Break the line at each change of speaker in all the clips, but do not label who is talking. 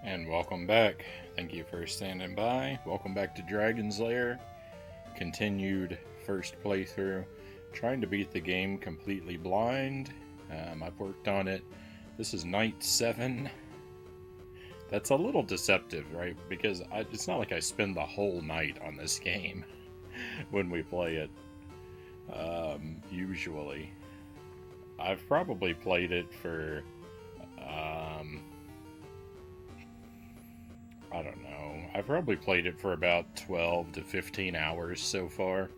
And welcome back. Thank you for standing by. Welcome back to Dragon's Lair. Continued first playthrough. Trying to beat the game completely blind. I've worked on it. This is night 7. That's a little deceptive, right? Because it's not like I spend the whole night on this game when we play it. Usually. I've probably played it for... I don't know. I've probably played it for about 12 to 15 hours so far.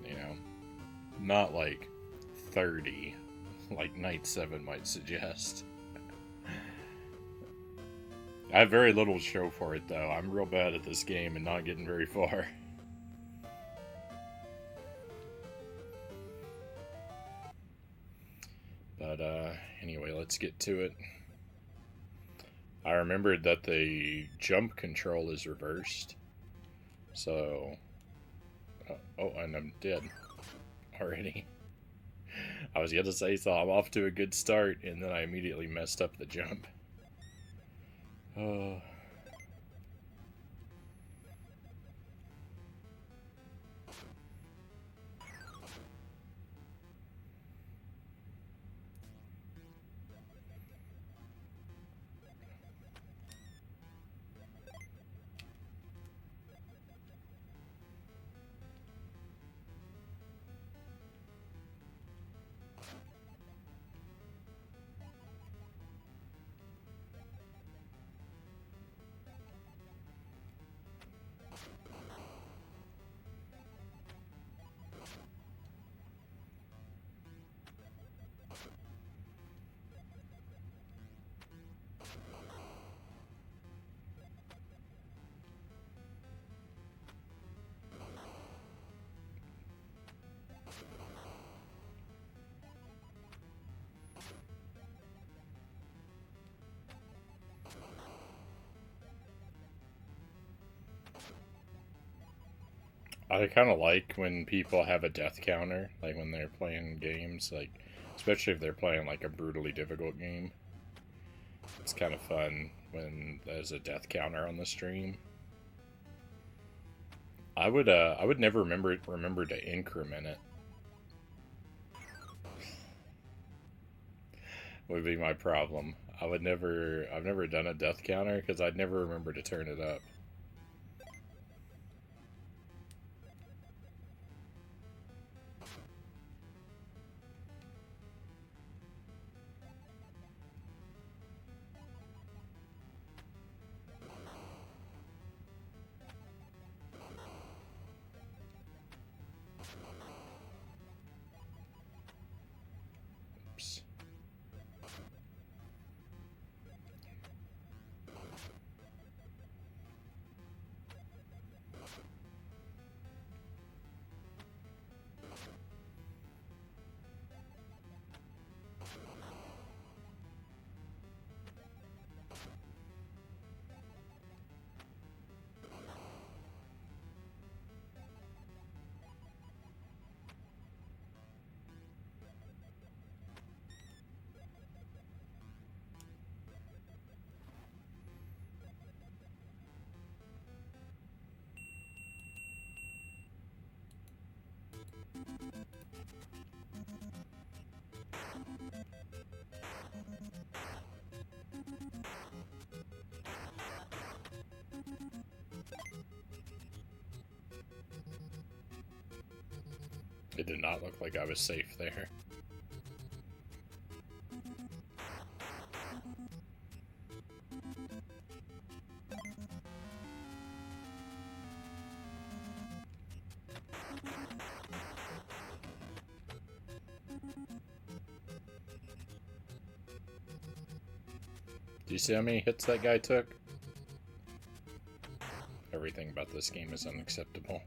You know, not like 30, like Night 7 might suggest. I have very little to show for it, though. I'm real bad at this game and not getting very far. But, anyway, let's get to it. I remembered that the jump control is reversed. So... oh, and I'm dead already. I was gonna say, so I'm off to a good start, and then I immediately messed up the jump. Oh... I kind of like when people have a death counter, like when they're playing games, like especially if they're playing like a brutally difficult game. It's kind of fun when there's a death counter on the stream. I would never remember to increment it. Would be my problem. I've never done a death counter because I'd never remember to turn it up. Oops. It did not look like I was safe there. Do you see how many hits that guy took? Everything about this game is unacceptable.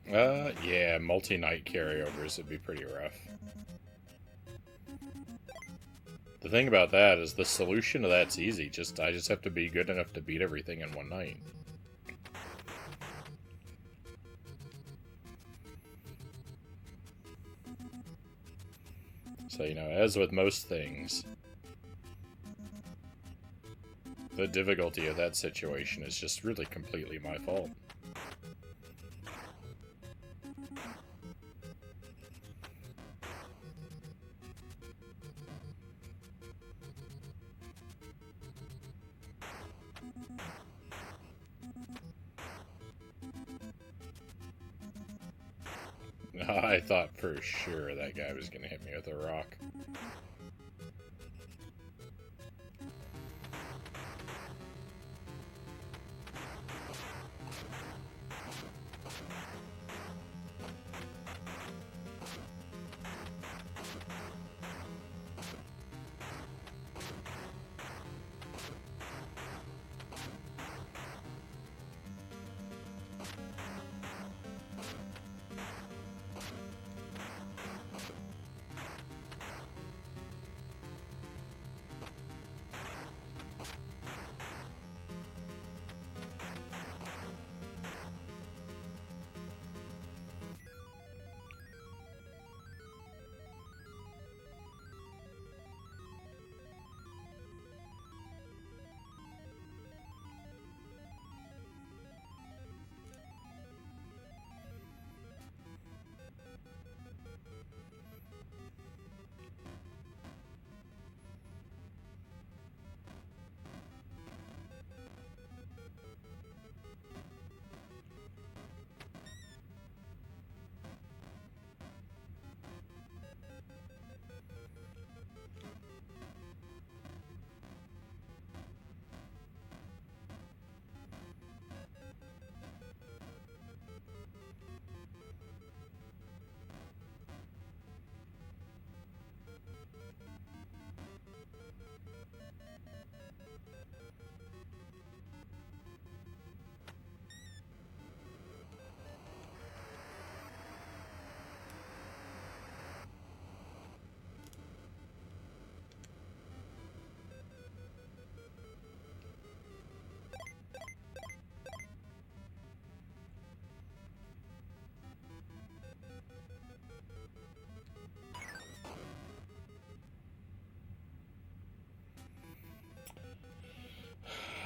Yeah, multi-night carryovers would be pretty rough. The thing about that is the solution to that's easy. I just have to be good enough to beat everything in one night. So, you know, as with most things, the difficulty of that situation is just really completely my fault. I thought for sure that guy was going to hit me with a rock.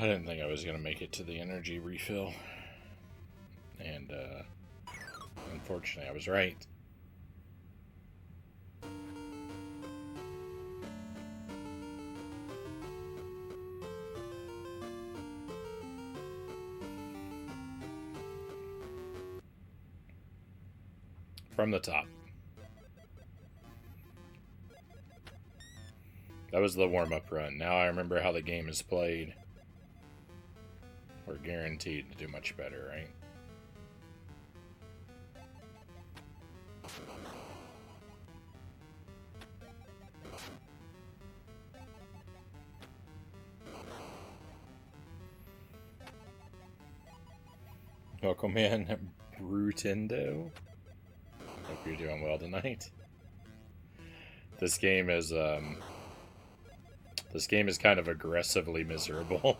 I didn't think I was going to make it to the energy refill. And, unfortunately, I was right. From the top. That was the warm-up run. Now I remember how the game is played. We're guaranteed to do much better, right? Welcome in, Brutendo. Hope you're doing well tonight. This game is kind of aggressively miserable.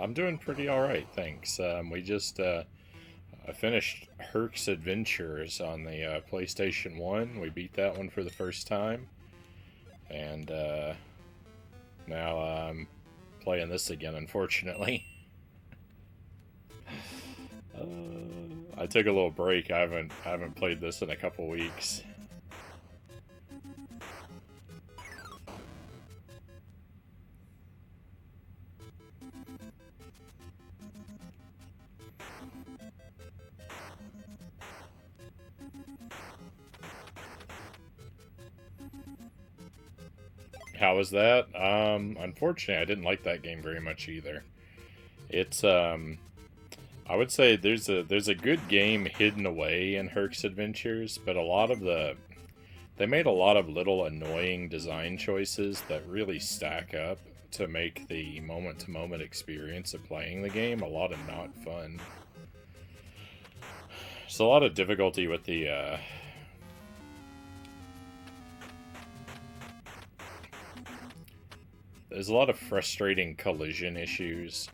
I'm doing pretty alright, thanks. We just I finished Herc's Adventures on the PlayStation 1. We beat that one for the first time. And now I'm playing this again, unfortunately. I took a little break. I haven't played this in a couple weeks. How was that? Unfortunately, I didn't like that game very much either. It's, I I would say there's a good game hidden away in Herc's Adventures, but they made a lot of little annoying design choices that really stack up to make the moment-to-moment experience of playing the game a lot of not fun. There's a lot of difficulty with the there's a lot of frustrating collision issues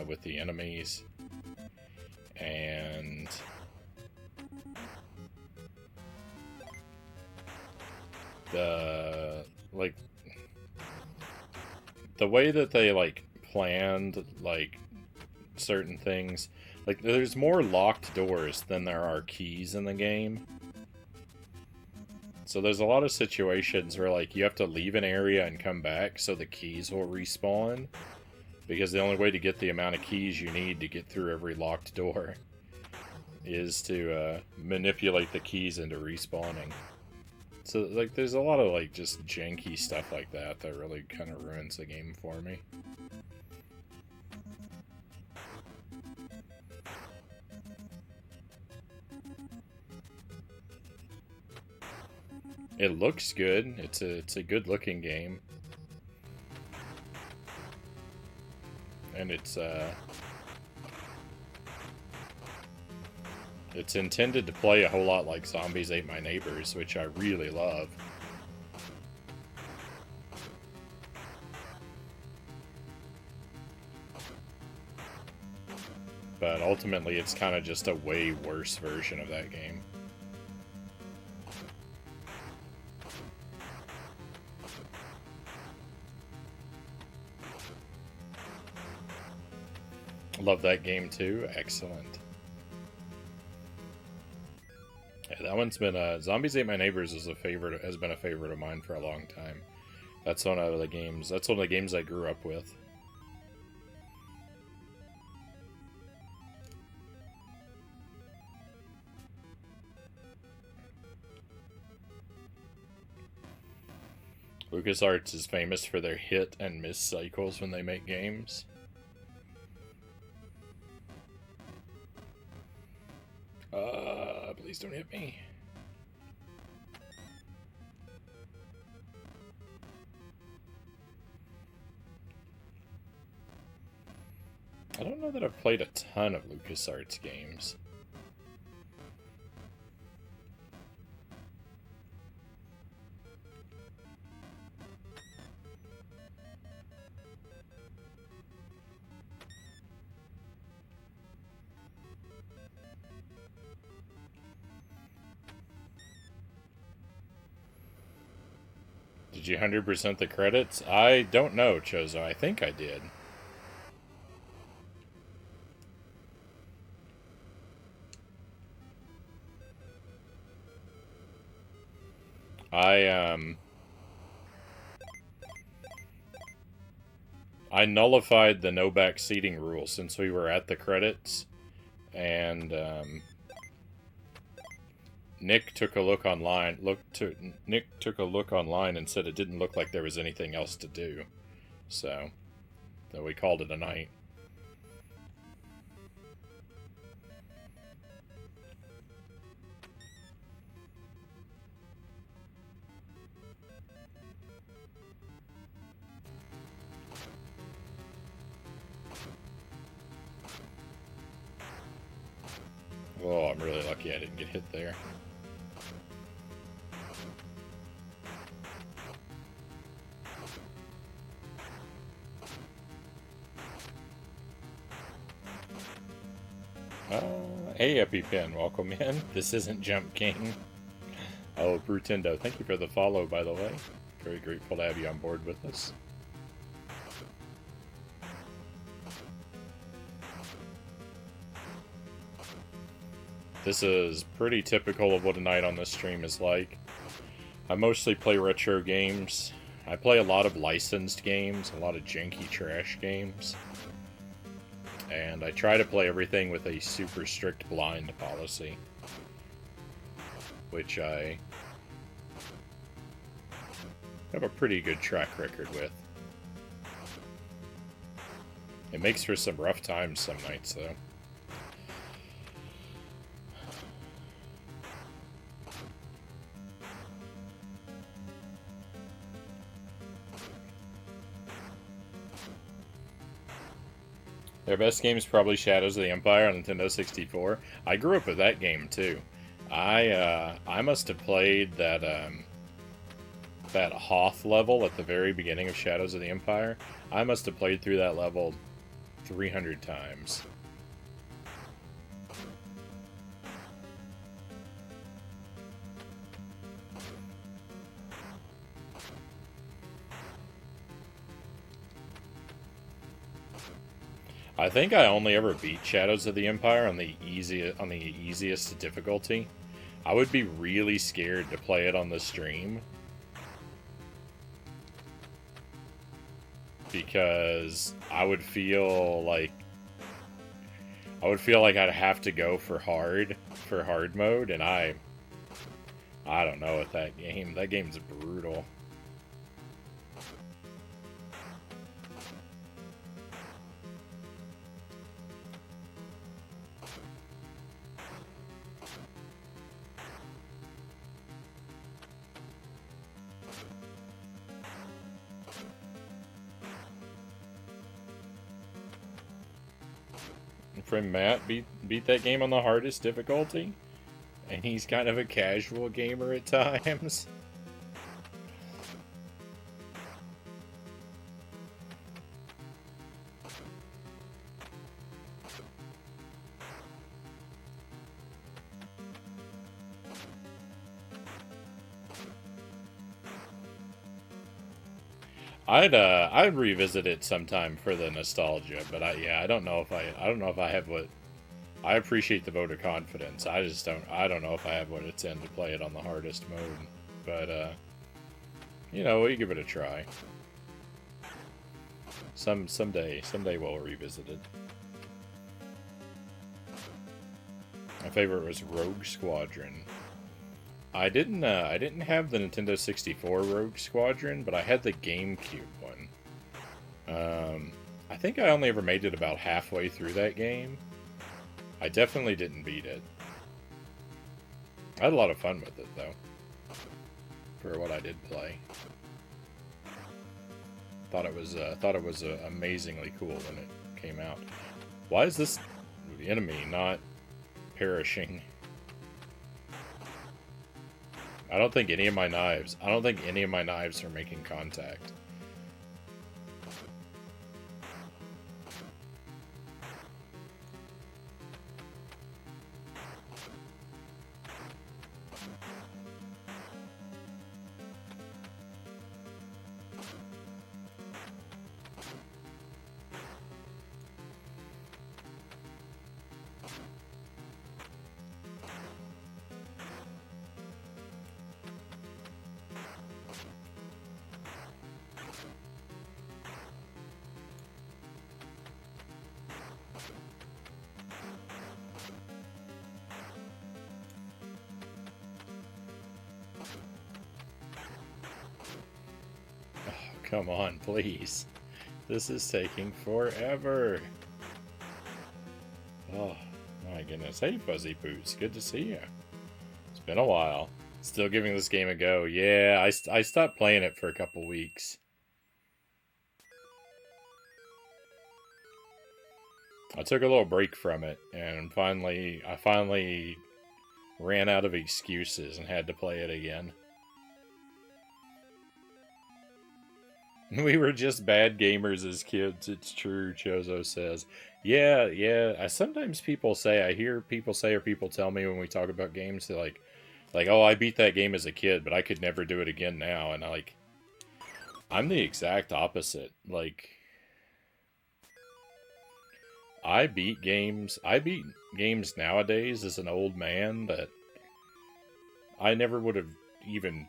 with the enemies, and the way that they planned certain things, there's more locked doors than there are keys in the game. So there's a lot of situations where you have to leave an area and come back so the keys will respawn, because the only way to get the amount of keys you need to get through every locked door is to manipulate the keys into respawning. So there's a lot of just janky stuff like that that really kind of ruins the game for me. It looks good. It's a good looking game. And it's intended to play a whole lot like Zombies Ate My Neighbors, which I really love. But ultimately, it's kind of just a way worse version of that game. Love that game too. Excellent. Yeah, that one's been Zombies Ate My Neighbors is has been a favorite of mine for a long time. That's one of the games I grew up with. LucasArts is famous for their hit and miss cycles when they make games. Please don't hit me. I don't know that I've played a ton of LucasArts games. Did you 100% the credits? I don't know, Chozo. I think I did. I nullified the no back seating rule since we were at the credits, and Nick took a look online. Nick took a look online and said it didn't look like there was anything else to do, so we called it a night. Oh, I'm really lucky I didn't get hit there. Hey, EpiPen, welcome in. This isn't Jump King. Oh, Brutendo, thank you for the follow, by the way. Very grateful to have you on board with us. This is pretty typical of what a night on this stream is like. I mostly play retro games. I play a lot of licensed games, a lot of janky trash games. And I try to play everything with a super strict blind policy, which I have a pretty good track record with. It makes for some rough times some nights, though. Their best game is probably Shadows of the Empire on Nintendo 64. I grew up with that game too. I must have played that Hoth level at the very beginning of Shadows of the Empire. I must have played through that level 300 times. I think I only ever beat Shadows of the Empire on the easiest difficulty. I would be really scared to play it on the stream because I would feel like I'd have to go for hard mode, and I don't know with that game. That game's brutal. Friend Matt beat that game on the hardest difficulty, and he's kind of a casual gamer at times. I'd revisit it sometime for the nostalgia, but I don't know if I have what I appreciate the vote of confidence. I don't know if I have what it's in to play it on the hardest mode, but you know, we give it a try. Someday we'll revisit it. My favorite was Rogue Squadron. I didn't have the Nintendo 64 Rogue Squadron, but I had the GameCube one. I think I only ever made it about halfway through that game. I definitely didn't beat it. I had a lot of fun with it, though, for what I did play. Thought it was amazingly cool when it came out. Why is this enemy not perishing? I don't think any of my knives are making contact. Come on, please. This is taking forever. Oh, my goodness. Hey, Fuzzy Boots. Good to see you. It's been a while. Still giving this game a go. Yeah, I stopped playing it for a couple weeks. I took a little break from it, and I finally ran out of excuses and had to play it again. We were just bad gamers as kids. It's true, Chozo says. Yeah. Sometimes I hear people say, or people tell me when we talk about games, they're like, oh, I beat that game as a kid, but I could never do it again now. And I'm the exact opposite. Like, I beat games nowadays as an old man that I never would have even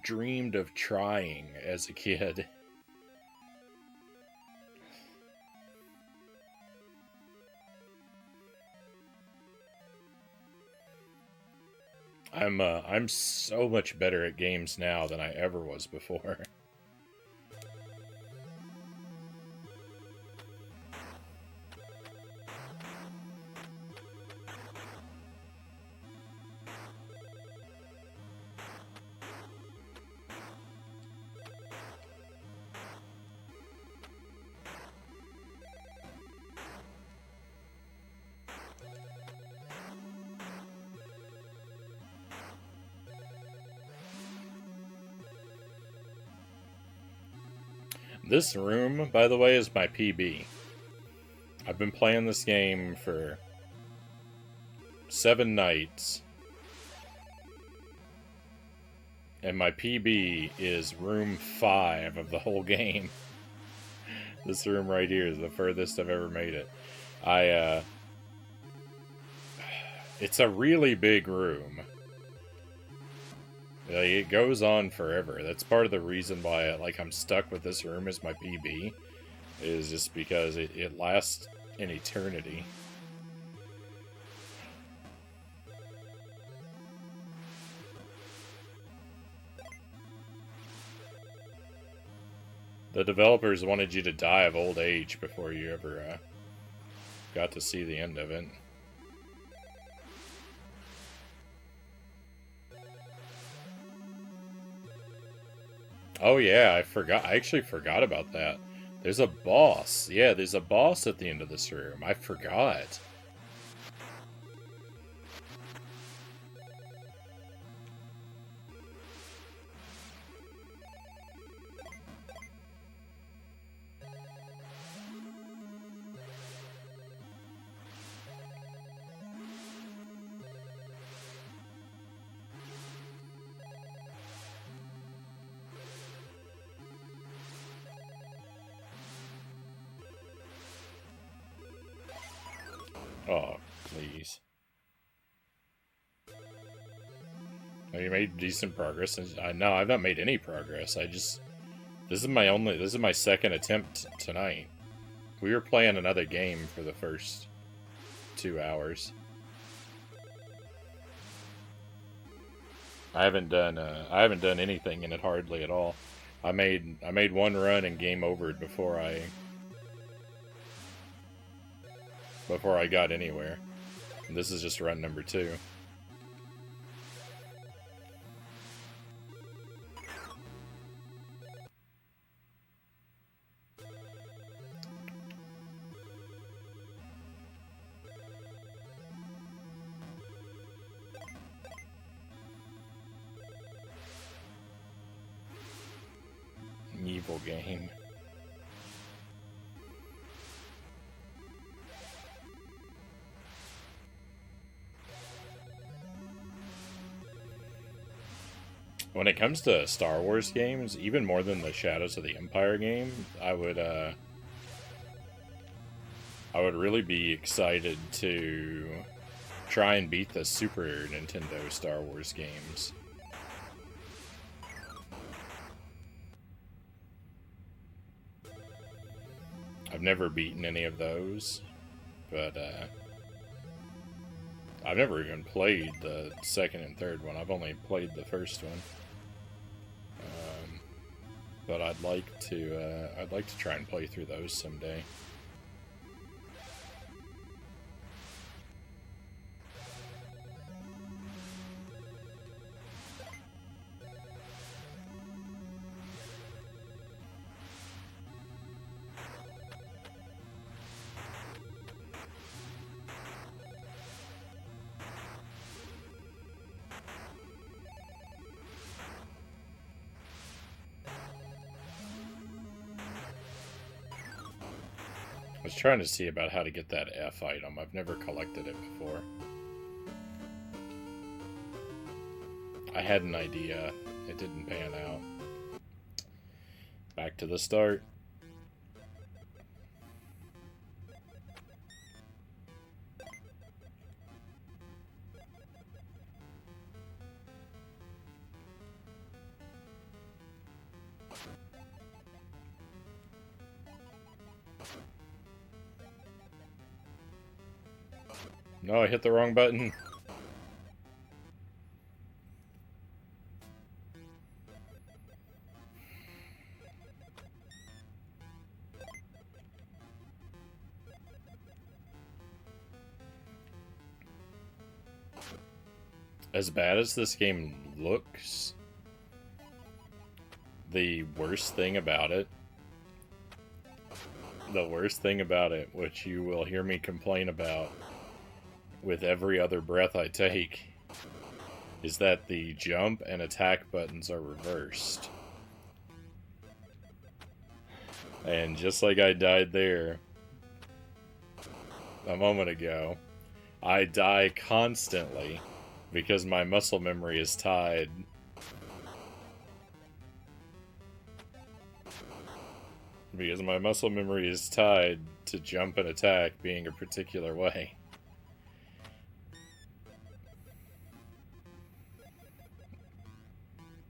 dreamed of trying as a kid. I'm so much better at games now than I ever was before. This room, by the way, is my PB. I've been playing this game for 7 nights. And my PB is room 5 of the whole game. This room right here is the furthest I've ever made it. It's a really big room. Like, it goes on forever. That's part of the reason why I'm stuck with this room as my PB. Is just because it lasts an eternity. The developers wanted you to die of old age before you ever got to see the end of it. Oh yeah, I actually forgot about that. There's a boss. Yeah, there's a boss at the end of this room. I forgot. Oh, please. Have you made decent progress? No, I've not made any progress. This is my second attempt tonight. We were playing another game for the first 2 hours. I haven't done anything in it hardly at all. I made one run and game overed before I got anywhere. And this is just run number 2. Evil game. When it comes to Star Wars games, even more than the Shadows of the Empire game, I would really be excited to try and beat the Super Nintendo Star Wars games. I've never beaten any of those, but I've never even played the second and third one. I've only played the first one. But I'd like to try and play through those someday. I was trying to see about how to get that F item. I've never collected it before. I had an idea. It didn't pan out. Back to the start. No, I hit the wrong button. As bad as this game looks, the worst thing about it, which you will hear me complain about with every other breath I take, is that the jump and attack buttons are reversed. And just like I died there a moment ago, I die constantly because my muscle memory is tied. Because my muscle memory is tied to jump and attack being a particular way.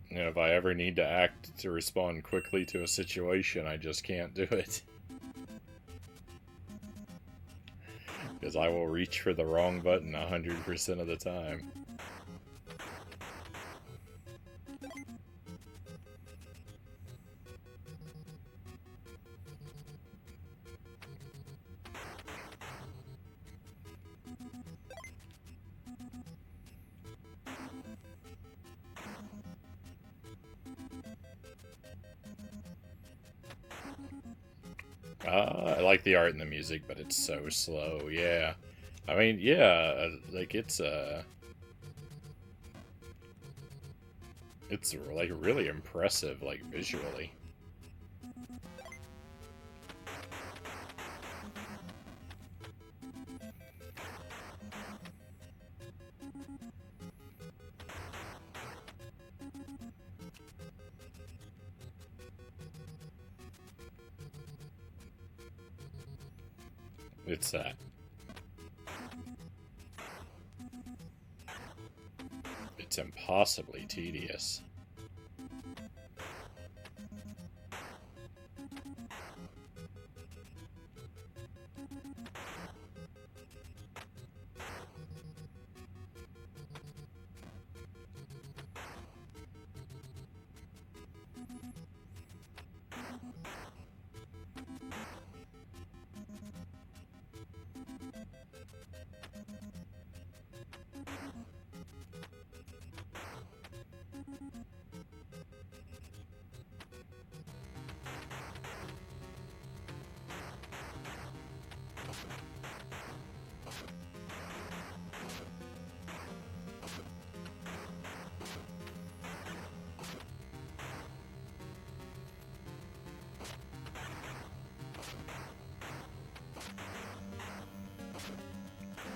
You know, if I ever need to act to respond quickly to a situation, I just can't do it. Because I will reach for the wrong button 100% of the time. I like the art and the music, but it's so slow, yeah. I mean, yeah, like, it's like, really impressive, like, visually. It's it's impossibly tedious.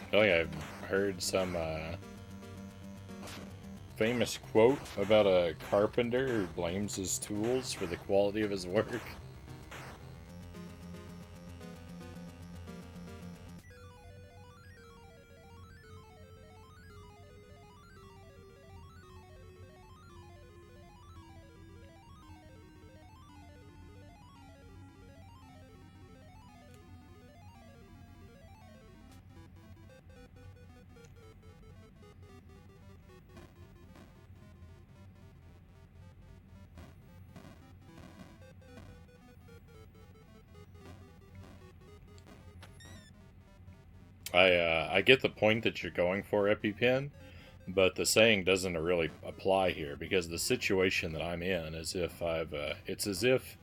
I feel like I've heard some famous quote about a carpenter who blames his tools for the quality of his work. I get the point that you're going for, EpiPen, but the saying doesn't really apply here because the situation that I'm in is if I've it's as if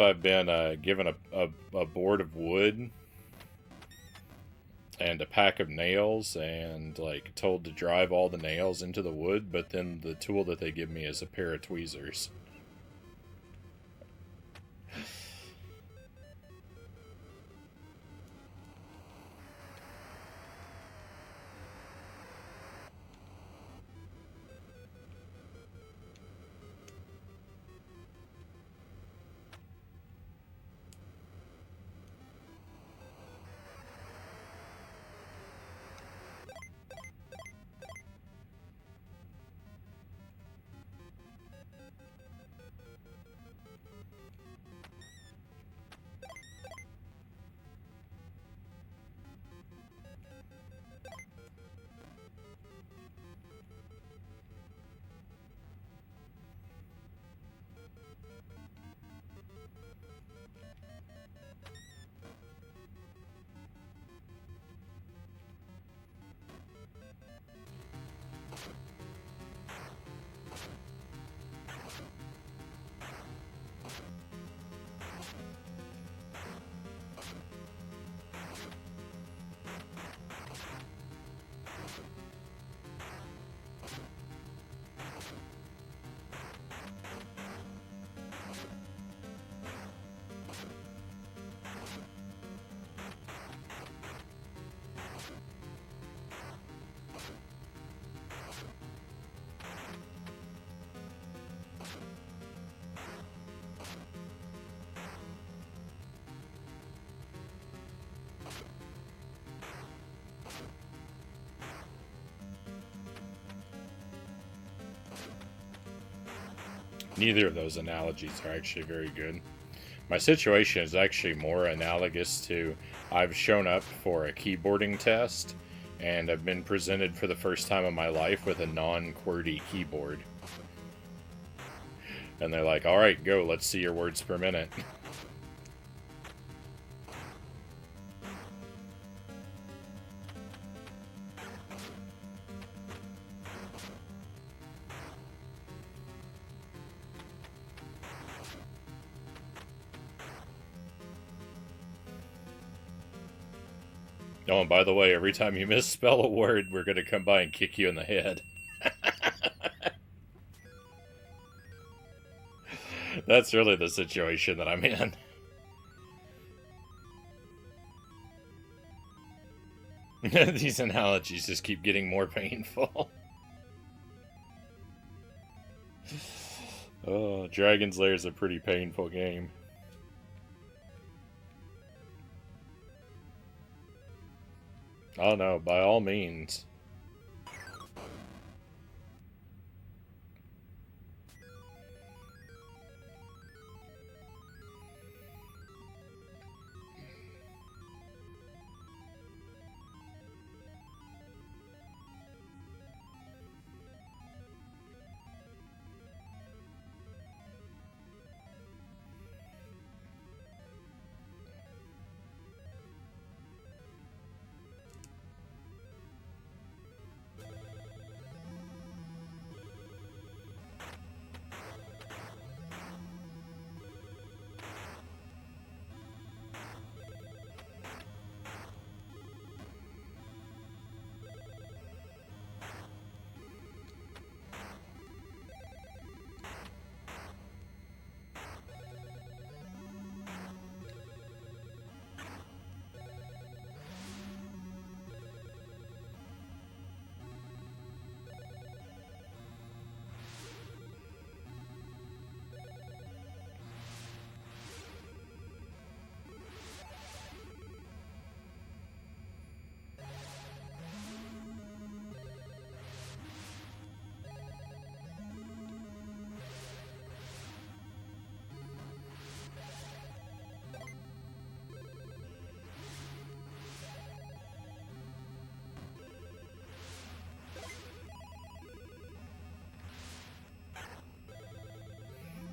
I've been given a board of wood and a pack of nails and like told to drive all the nails into the wood, but then the tool that they give me is a pair of tweezers. Neither of those analogies are actually very good. My situation is actually more analogous to I've shown up for a keyboarding test and I've been presented for the first time in my life with a non-QWERTY keyboard. And they're like, alright, go, let's see your words per minute. Oh, and by the way, every time you misspell a word, we're going to come by and kick you in the head. That's really the situation that I'm in. These analogies just keep getting more painful. Oh, Dragon's Lair is a pretty painful game. Oh no, by all means.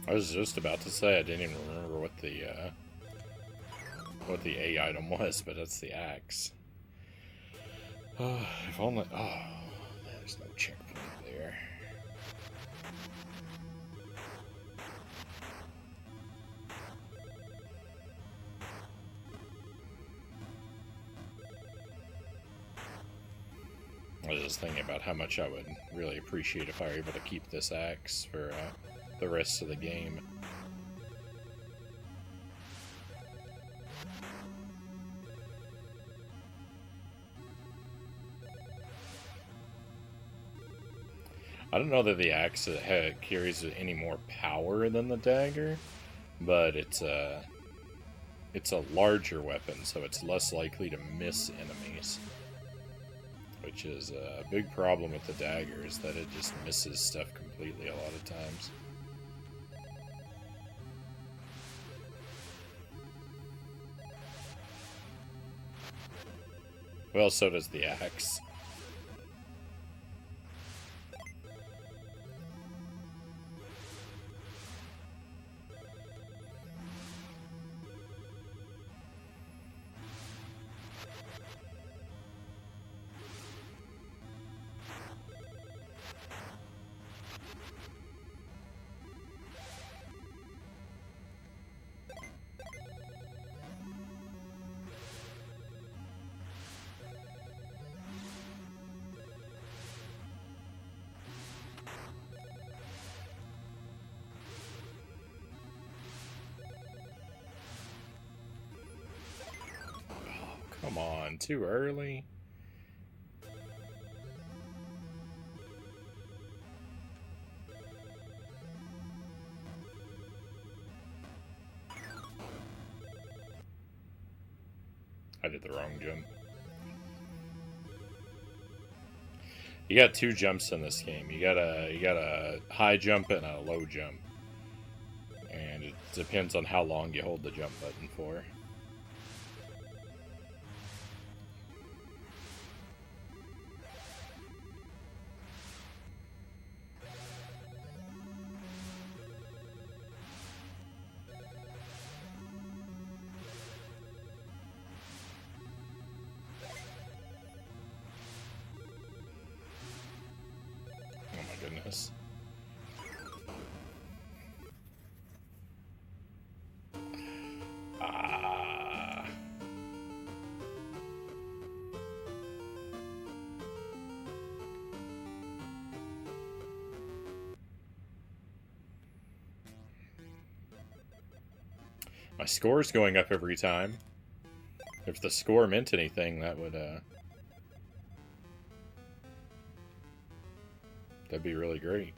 I was just about to say I didn't even remember what the A item was, but that's the axe. If only. Oh, there's no checkpoint there. I was just thinking about how much I would really appreciate if I were able to keep this axe for the rest of the game. I don't know that the axe carries any more power than the dagger, but it's a larger weapon, so it's less likely to miss enemies. Which is a big problem with the dagger, is that it just misses stuff completely a lot of times. Well, so does the axe. Come on, too early? I did the wrong jump. You got two jumps in this game. You got a high jump and a low jump. Depends on how long you hold the jump button for. Oh my goodness. My score's going up every time. If the score meant anything, that would, that'd be really great.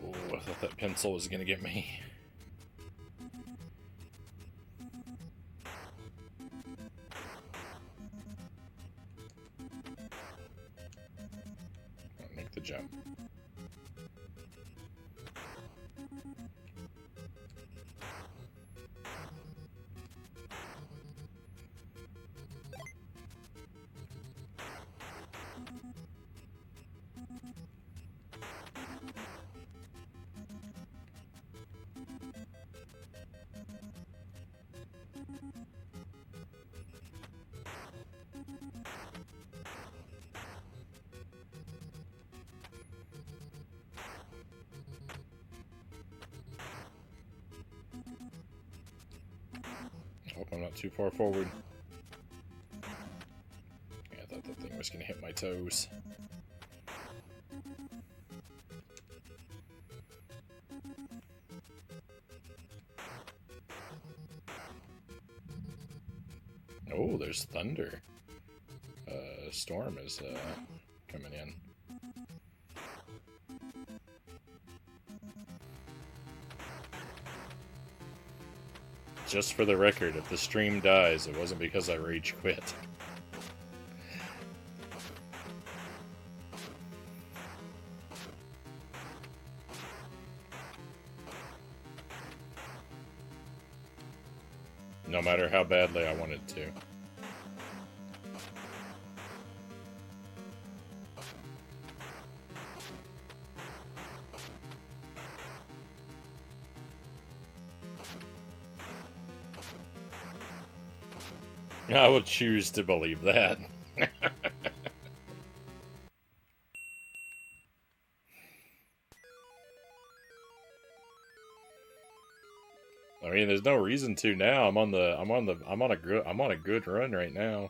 Oh, I thought that pencil was gonna get me. I'll make the jump. Hope I'm not too far forward. Yeah, I thought that thing was gonna hit my toes. Oh, there's thunder. Storm is coming in. Just for the record, if the stream dies, it wasn't because I rage quit. No matter how badly I wanted to. I would choose to believe that. I mean, there's no reason to now. I'm on a good run right now.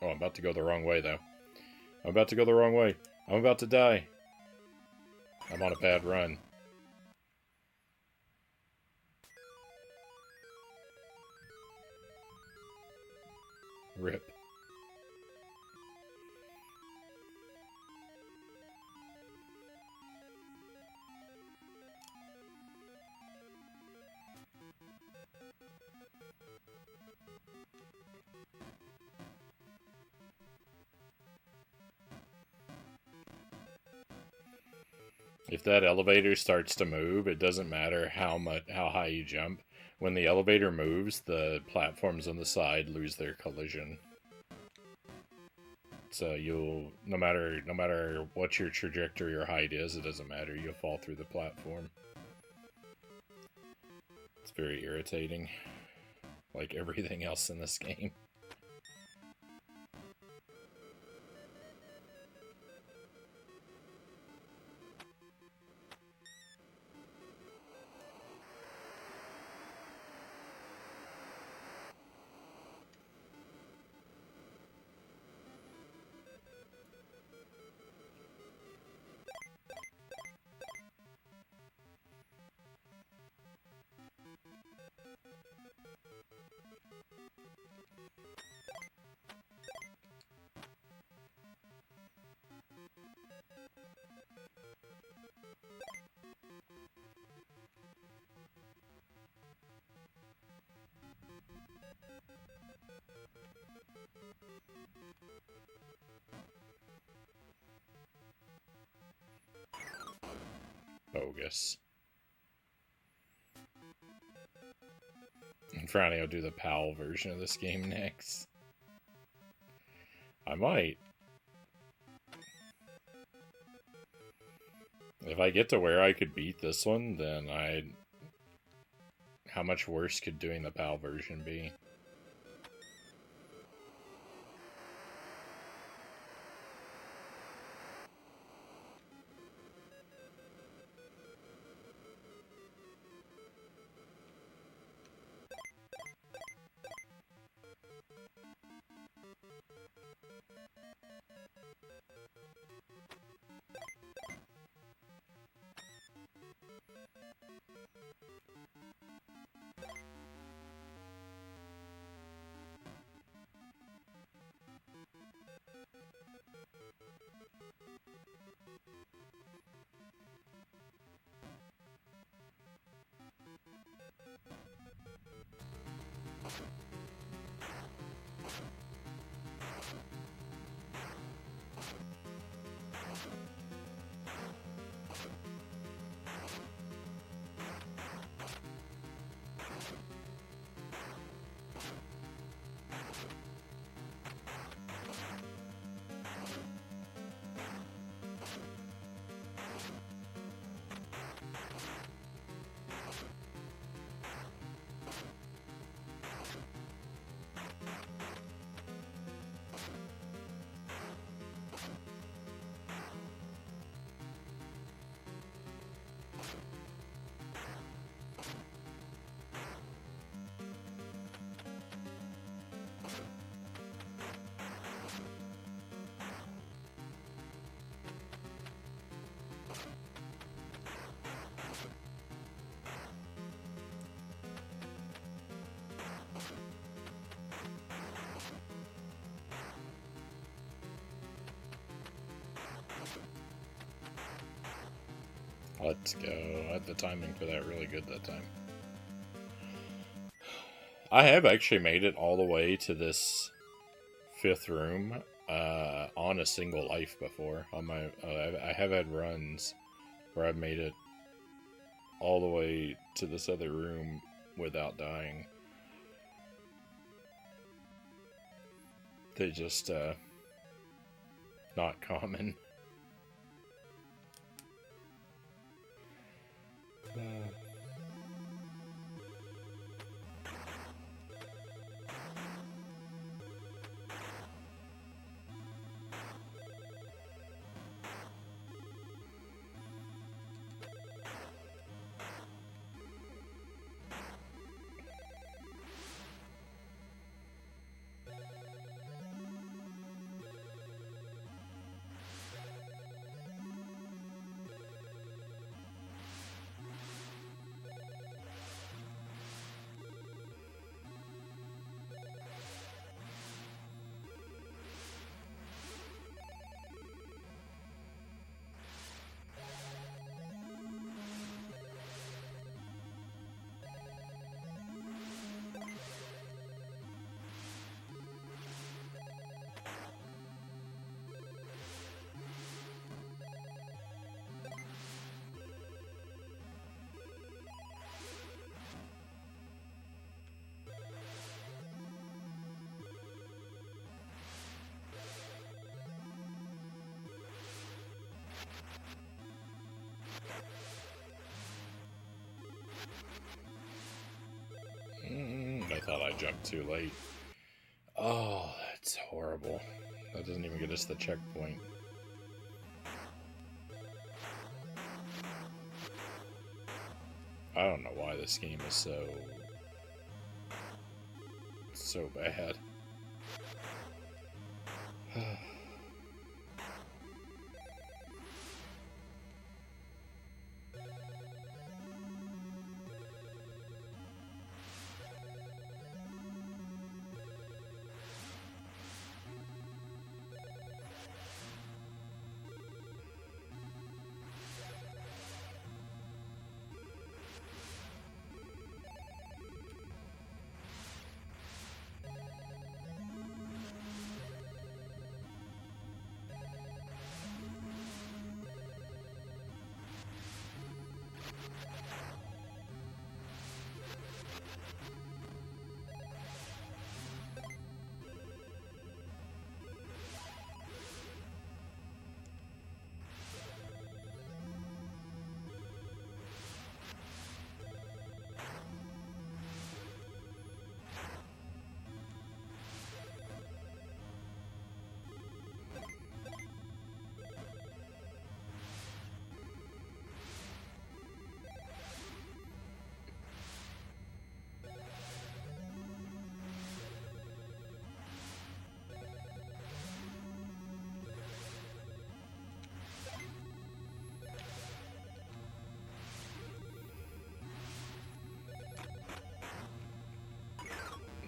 Oh, I'm about to go the wrong way though. I'm about to go the wrong way. I'm about to die. I'm on a bad run. Rip. If that elevator starts to move, it doesn't matter how high you jump. When the elevator moves, the platforms on the side lose their collision. So you'll no matter what your trajectory or height is, it doesn't matter. You'll fall through the platform. It's very irritating, like everything else in this game. Bogus. And Frownie will do the PAL version of this game next. I might. If I get to where I could beat this one, then I'd... How much worse could doing the PAL version be? Let's go. I had the timing for that really good that time. I have actually made it all the way to this 5th room on a single life before. On my, I have had runs where I've made it all the way to this other room without dying. They're just not common. I thought I jumped too late. Oh, that's horrible. That doesn't even get us the checkpoint. I don't know why this game is so bad.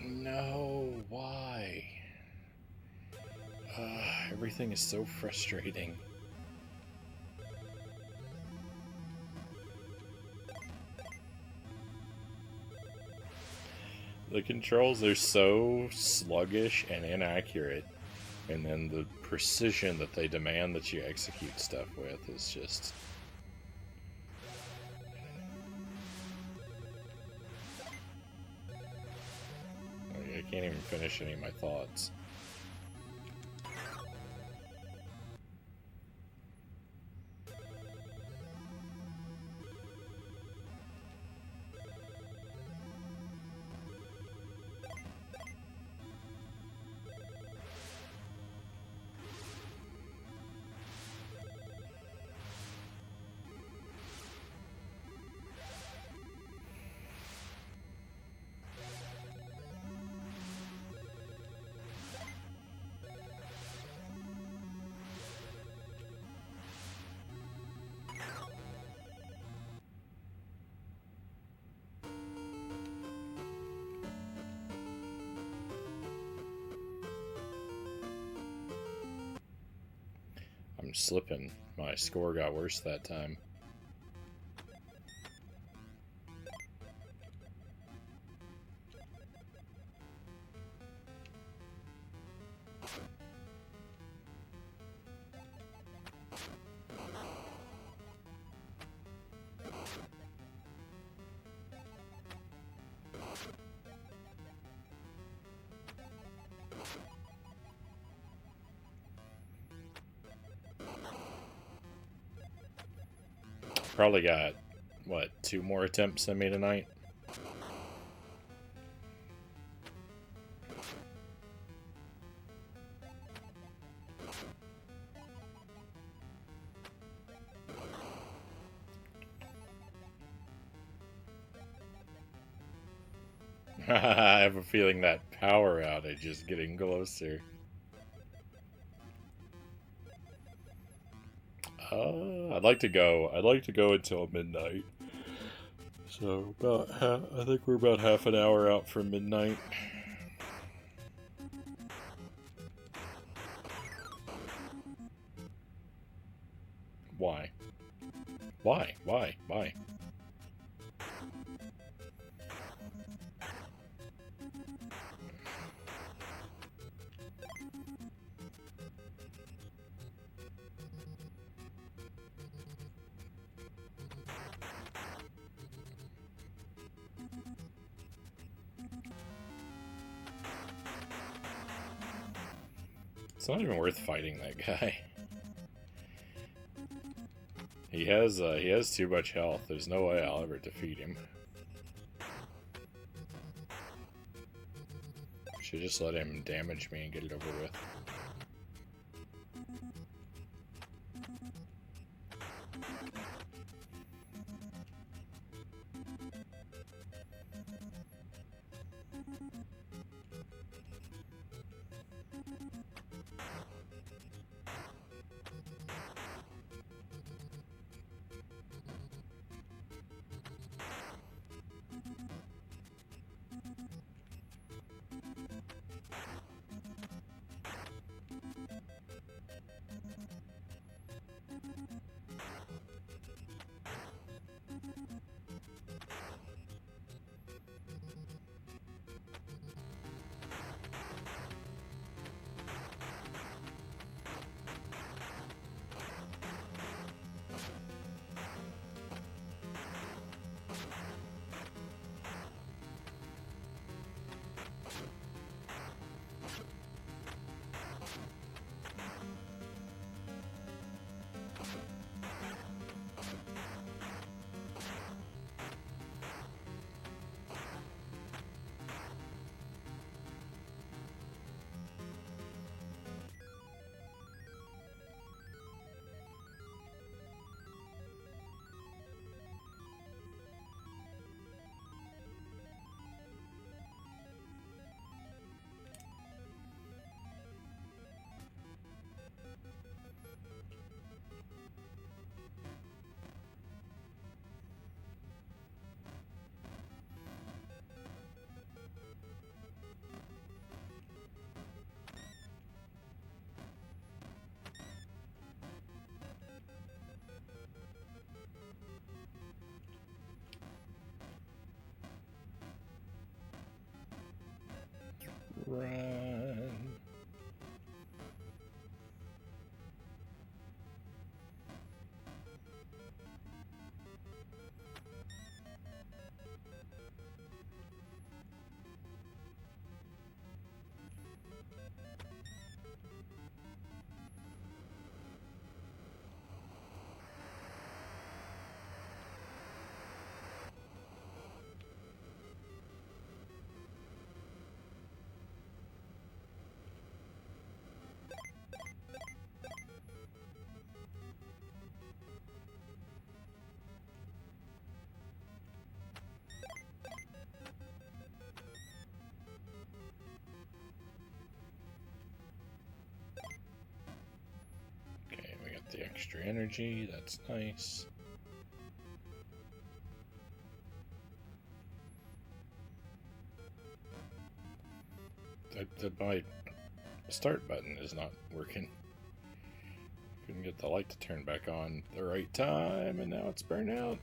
No, why? Everything is so frustrating. The controls are so sluggish and inaccurate, and then the precision that they demand that you execute stuff with is just... I can't even finish any of my thoughts. I'm slipping. My score got worse that time. Probably got, what, 2 more attempts in me tonight? I have a feeling that power outage is getting closer. I'd like to go until midnight. So I think we're about half an hour out from midnight. Why? Why? Why? Why? It's not even worth fighting that guy. He has too much health. There's no way I'll ever defeat him. Should just let him damage me and get it over with. Run. Okay, we got the extra energy. That's nice. My start button is not working. Couldn't get the light to turn back on at the right time, and now it's burnt out.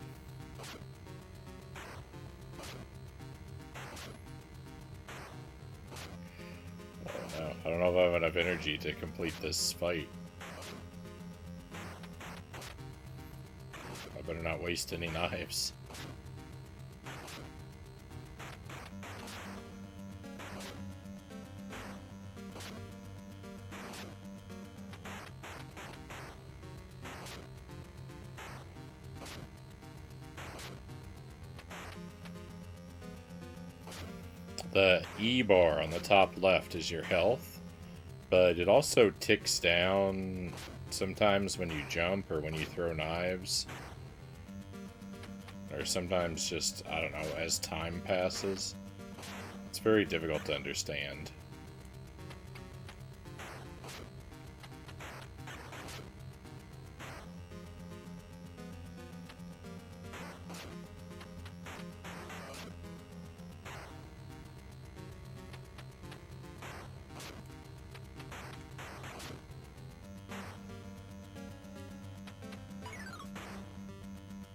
Oh no, I don't know if I have enough energy to complete this fight. I better not waste any knives. The E bar on the top left is your health, but it also ticks down sometimes when you jump or when you throw knives. Or sometimes just, I don't know, as time passes. It's very difficult to understand.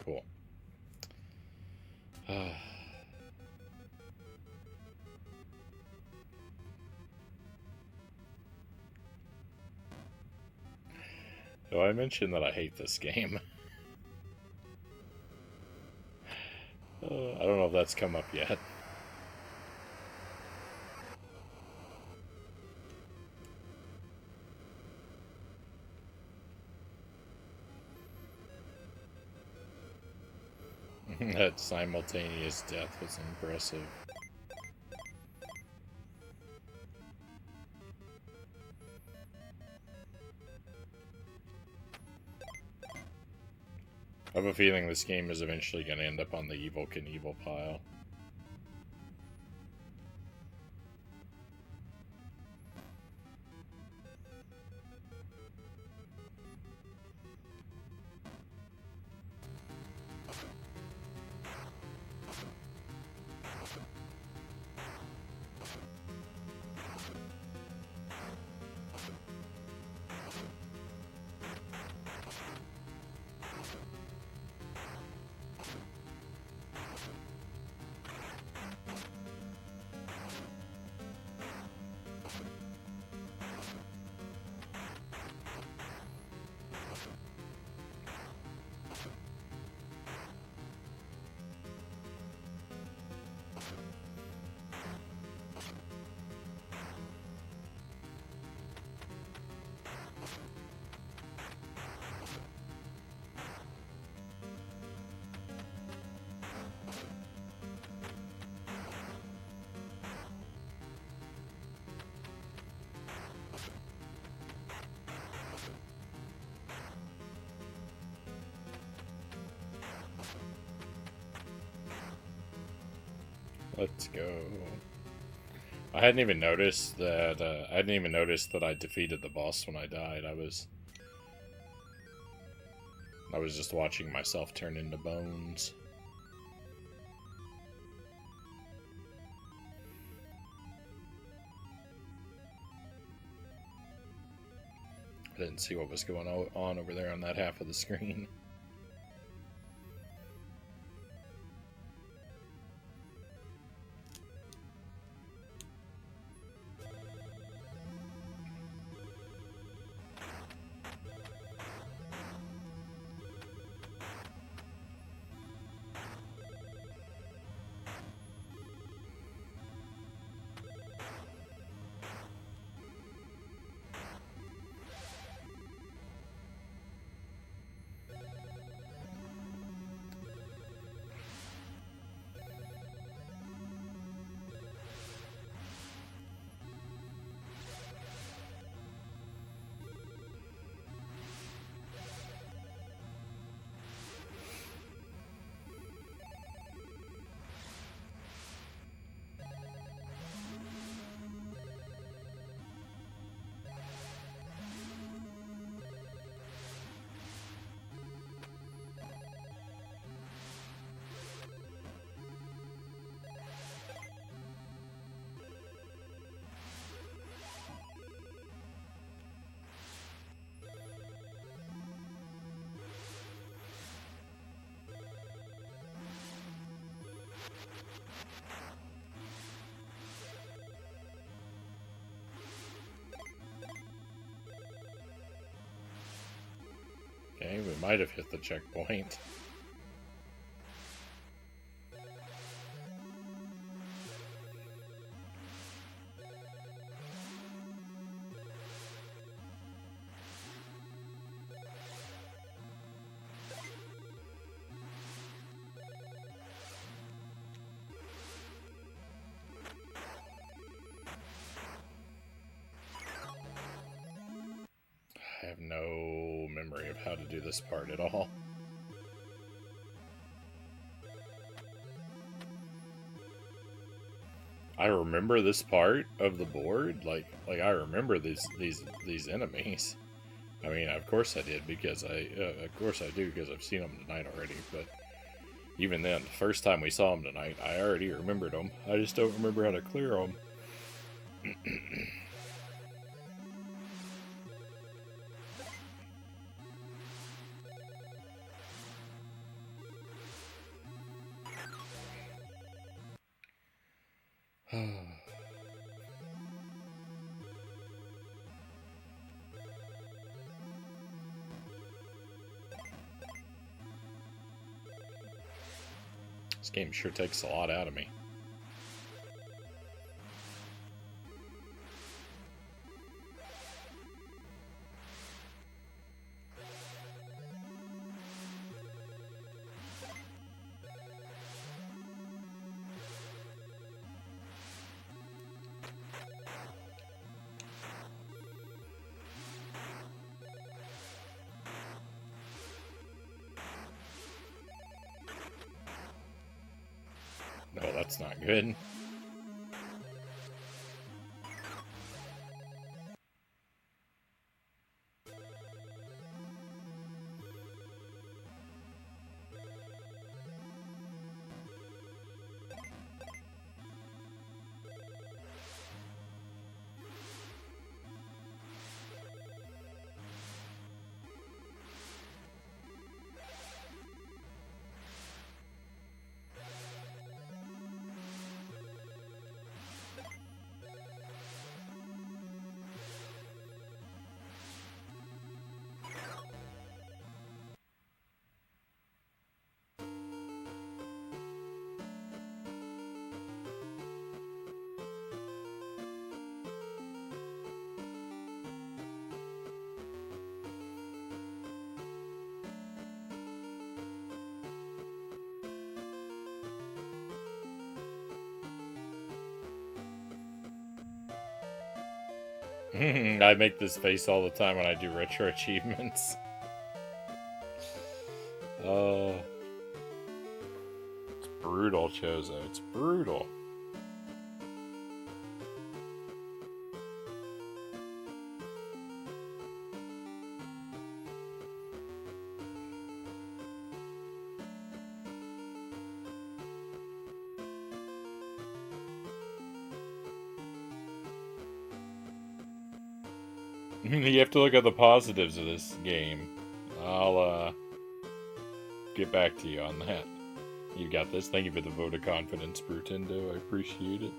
Cool. So I mentioned that I hate this game. I don't know if that's come up yet. That simultaneous death was impressive. I have a feeling this game is eventually going to end up on the Evil Knievel pile. Let's go. I hadn't even noticed that. I defeated the boss when I died. I was just watching myself turn into bones. I didn't see what was going on over there on that half of the screen. Okay, we might have hit the checkpoint. I have no memory of how to do this part at all. I remember this part of the board, like I remember these enemies. I mean, of course I did because of course I do because I've seen them tonight already. But even then, the first time we saw them tonight, I already remembered them. I just don't remember how to clear them. This game sure takes a lot out of me. that's not good. I make this face all the time when I do retro achievements. It's brutal, Chozo. It's brutal. You have to look at the positives of this game. I'll get back to you on that. You got this. Thank you for the vote of confidence, Brutendo. I appreciate it.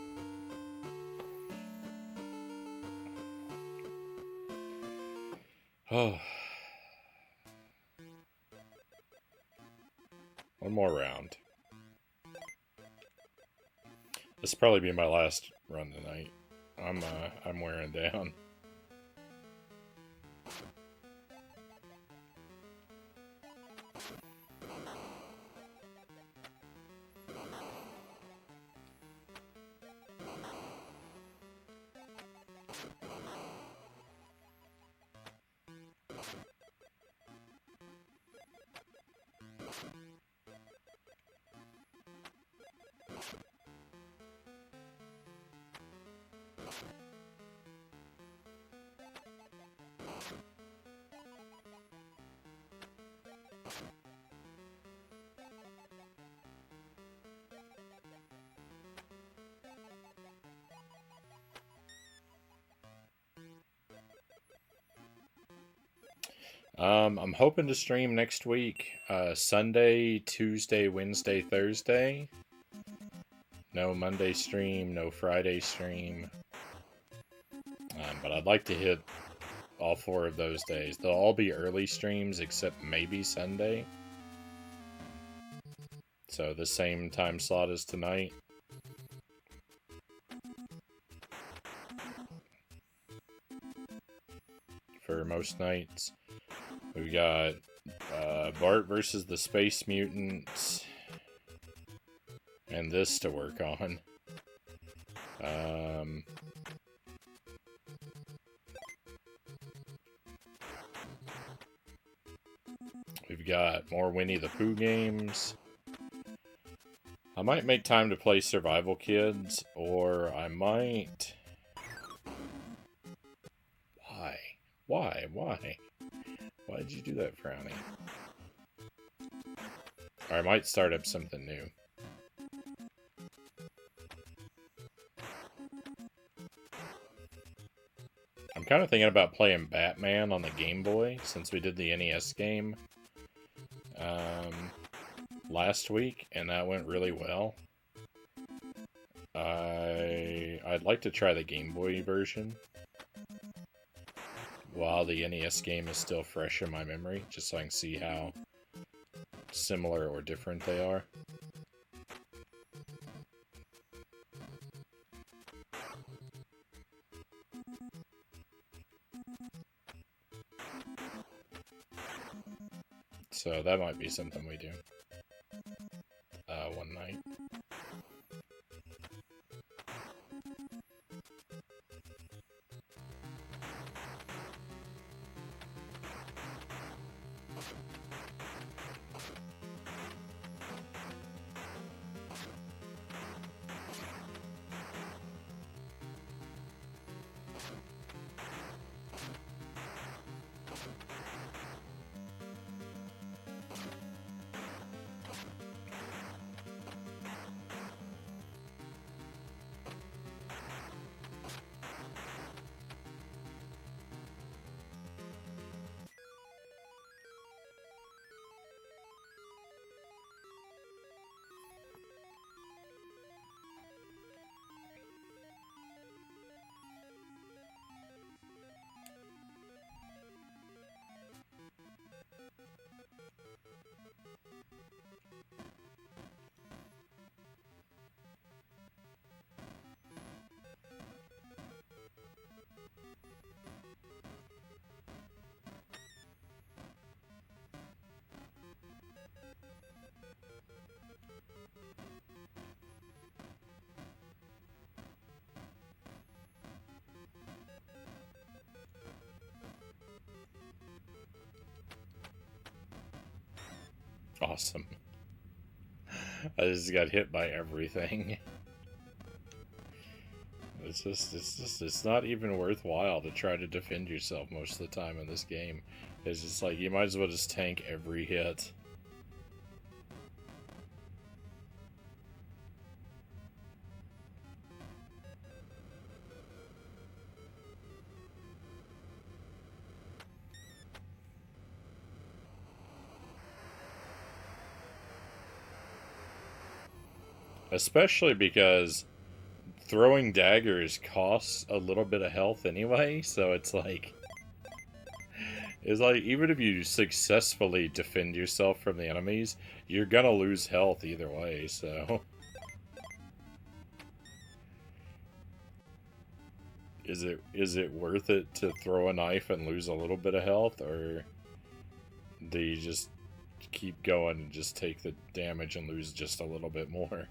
Oh. One more round. This will probably be my last run tonight. I'm wearing down. I'm hoping to stream next week, Sunday, Tuesday, Wednesday, Thursday. No Monday stream, no Friday stream. But I'd like to hit all 4 of those days. They'll all be early streams except maybe Sunday. So the same time slot as tonight. For most nights. We got Bart versus the Space Mutants. And this to work on. We've got more Winnie the Pooh games. I might make time to play Survival Kids, or I might... Why? Why did you do that, Frownie? Or I might start up something new. I'm kind of thinking about playing Batman on the Game Boy, since we did the NES game last week, and that went really well. I'd like to try the Game Boy version while the NES game is still fresh in my memory, just so I can see how similar or different they are. So that might be something we do one night. Awesome. I just got hit by everything. It's not even worthwhile to try to defend yourself most of the time in this game. It's just like, you might as well just tank every hit. Especially because throwing daggers costs a little bit of health anyway, so it's like even if you successfully defend yourself from the enemies, you're gonna lose health either way, so is it worth it to throw a knife and lose a little bit of health, or do you just keep going and just take the damage and lose just a little bit more?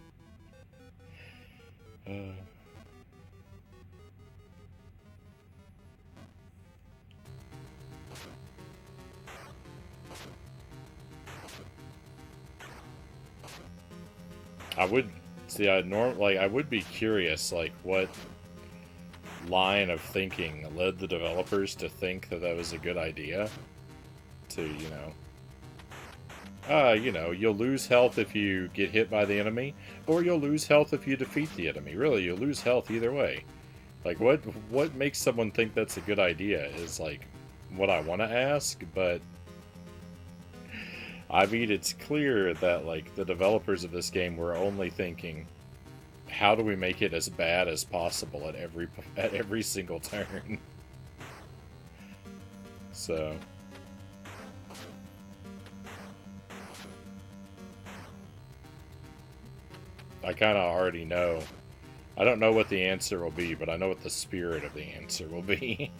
I would see. I would be curious, like, what line of thinking led the developers to think that that was a good idea. To you'll lose health if you get hit by the enemy, or you'll lose health if you defeat the enemy. Really, you'll lose health either way. Like, what makes someone think that's a good idea is, like, what I want to ask, but I mean, it's clear that, like, the developers of this game were only thinking, how do we make it as bad as possible at every single turn? So I kind of already know. I don't know what the answer will be, but I know what the spirit of the answer will be.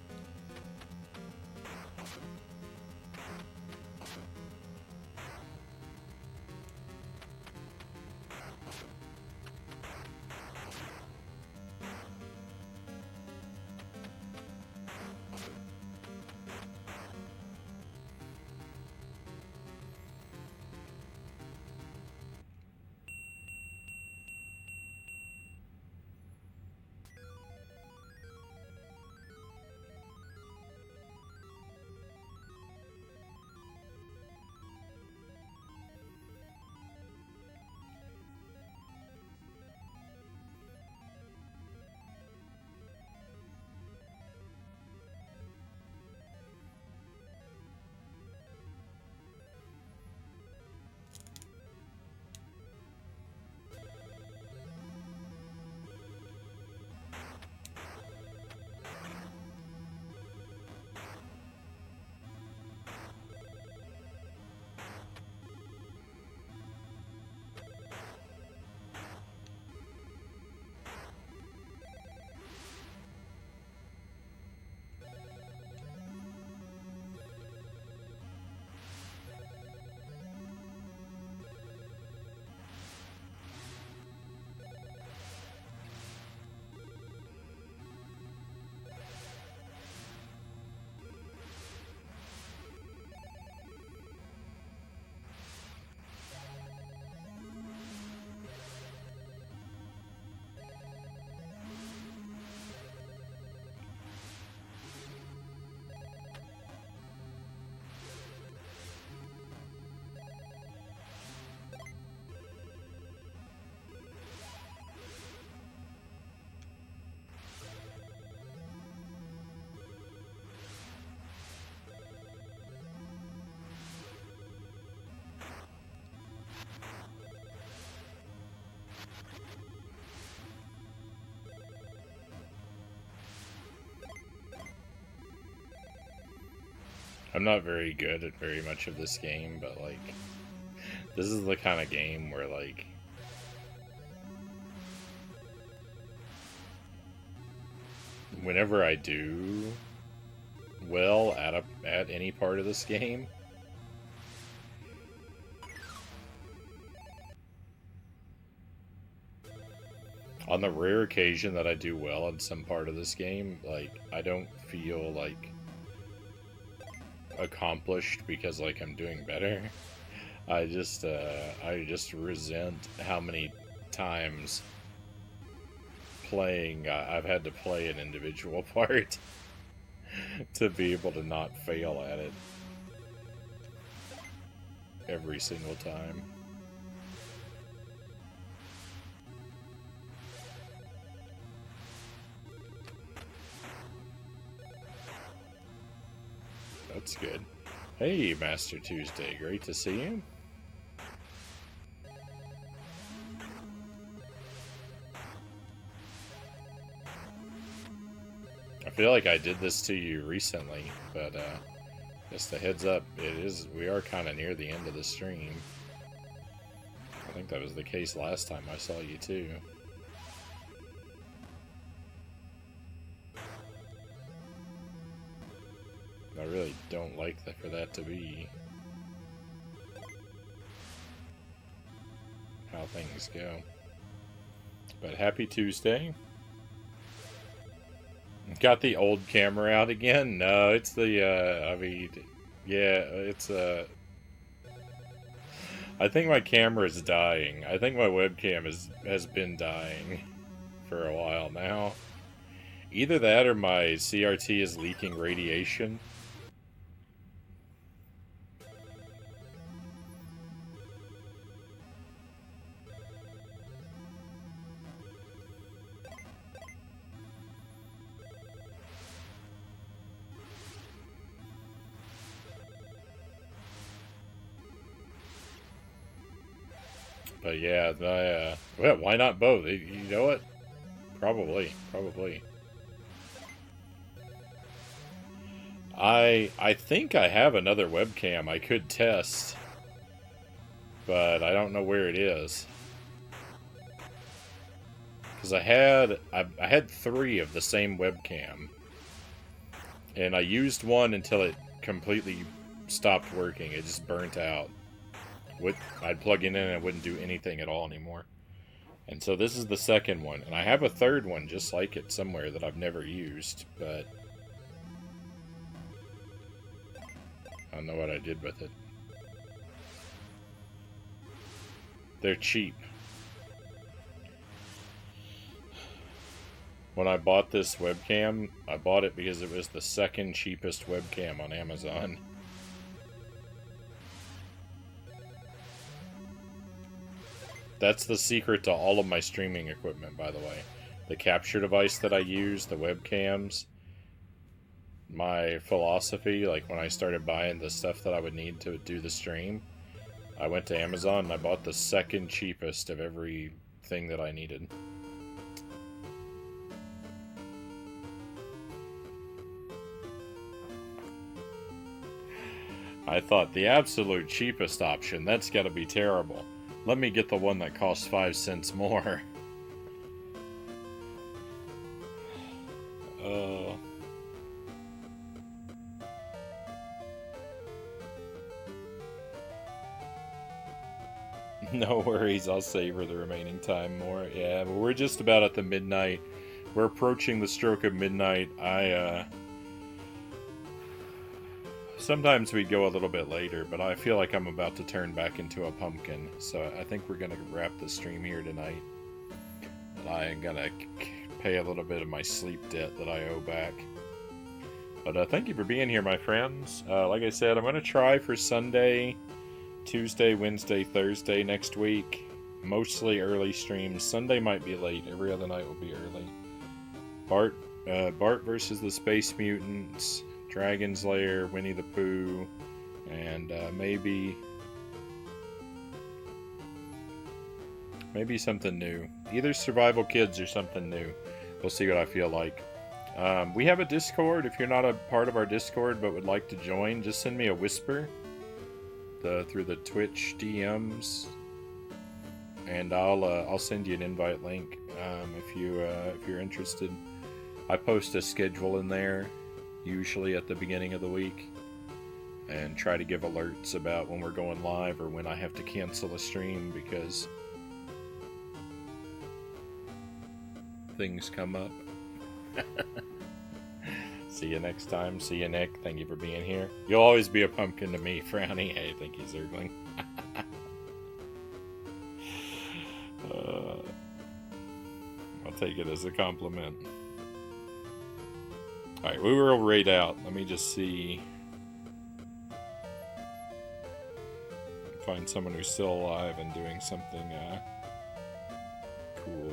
I'm not very good at very much of this game, but, like, this is the kind of game where, like, whenever I do well at any part of this game, on the rare occasion that I do well in some part of this game, like, I don't feel, like, accomplished because, like, I'm doing better. I just resent how many times playing I've had to play an individual part to be able to not fail at it every single time. That's good. Hey, Master Tuesday, great to see you. I feel like I did this to you recently, but just a heads up, we are kind of near the end of the stream. I think that was the case last time I saw you too. I really don't like for that to be how things go. But happy Tuesday. Got the old camera out again? No, it's the, I mean, yeah, it's, I think my camera is dying. I think my webcam has been dying for a while now. Either that or my CRT is leaking radiation. But yeah, well, why not both? You know what? Probably. I think I have another webcam I could test, but I don't know where it is. Because I had 3 of the same webcam, and I used one until it completely stopped working. It just burnt out. I'd plug it in and it wouldn't do anything at all anymore. And so this is the second one. And I have a third one just like it somewhere that I've never used, but I don't know what I did with it. They're cheap. When I bought this webcam, I bought it because it was the second cheapest webcam on Amazon. That's the secret to all of my streaming equipment, by the way. The capture device that I use, the webcams, my philosophy, like when I started buying the stuff that I would need to do the stream, I went to Amazon and I bought the second cheapest of everything that I needed. I thought, the absolute cheapest option, that's gotta be terrible. Let me get the one that costs 5 cents more. No worries, I'll savor the remaining time more. Yeah, but we're just about at the midnight. We're approaching the stroke of midnight. Sometimes we go a little bit later, but I feel like I'm about to turn back into a pumpkin, so I think we're going to wrap the stream here tonight. And I'm going to pay a little bit of my sleep debt that I owe back. But thank you for being here, my friends. Like I said, I'm going to try for Sunday, Tuesday, Wednesday, Thursday next week. Mostly early streams. Sunday might be late. Every other night will be early. Bart versus the Space Mutants, Dragon's Lair, Winnie the Pooh, and maybe something new. Either Survival Kids or something new. We'll see what I feel like. We have a Discord. If you're not a part of our Discord but would like to join, just send me a whisper through the Twitch DMs, and I'll send you an invite link if you're interested. I post a schedule in there, usually at the beginning of the week, and try to give alerts about when we're going live or when I have to cancel a stream because things come up. See you next time. See you, Nick. Thank you for being here. You'll always be a pumpkin to me, Frownie. Hey, thank you, Zergling. I'll take it as a compliment. Alright, we will raid out. Let me just see. Find someone who's still alive and doing something cool.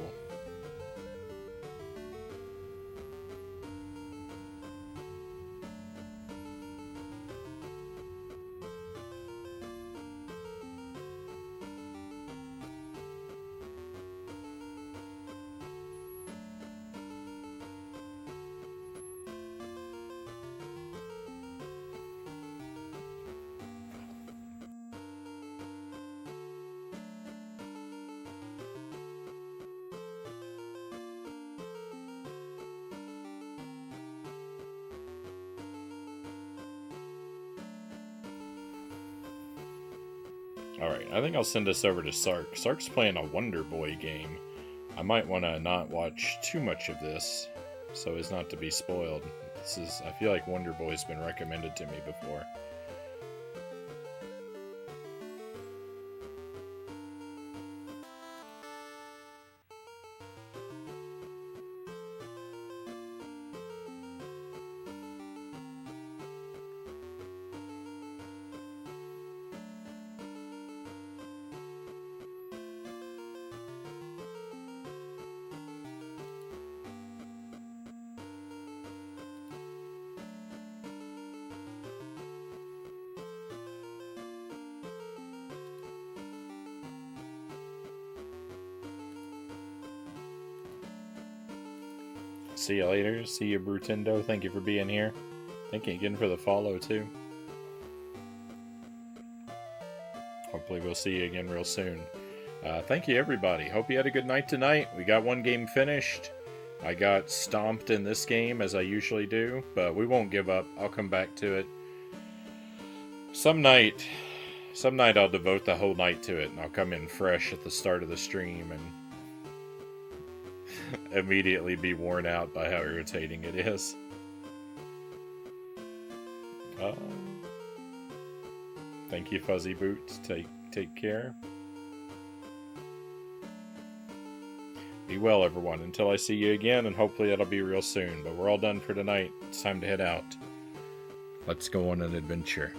Alright, I think I'll send this over to Sark. Sark's playing a Wonder Boy game. I might want to not watch too much of this, so as not to be spoiled. I feel like Wonder Boy's been recommended to me before. See you later. See you, Brutendo. Thank you for being here. Thank you again for the follow, too. Hopefully we'll see you again real soon. Thank you, everybody. Hope you had a good night tonight. We got one game finished. I got stomped in this game, as I usually do, but we won't give up. I'll come back to it. Some night I'll devote the whole night to it, and I'll come in fresh at the start of the stream and immediately be worn out by how irritating it is. Thank you, Fuzzy Boots. Take care. Be well, everyone, until I see you again, and hopefully that'll be real soon. But we're all done for tonight. It's time to head out. Let's go on an adventure.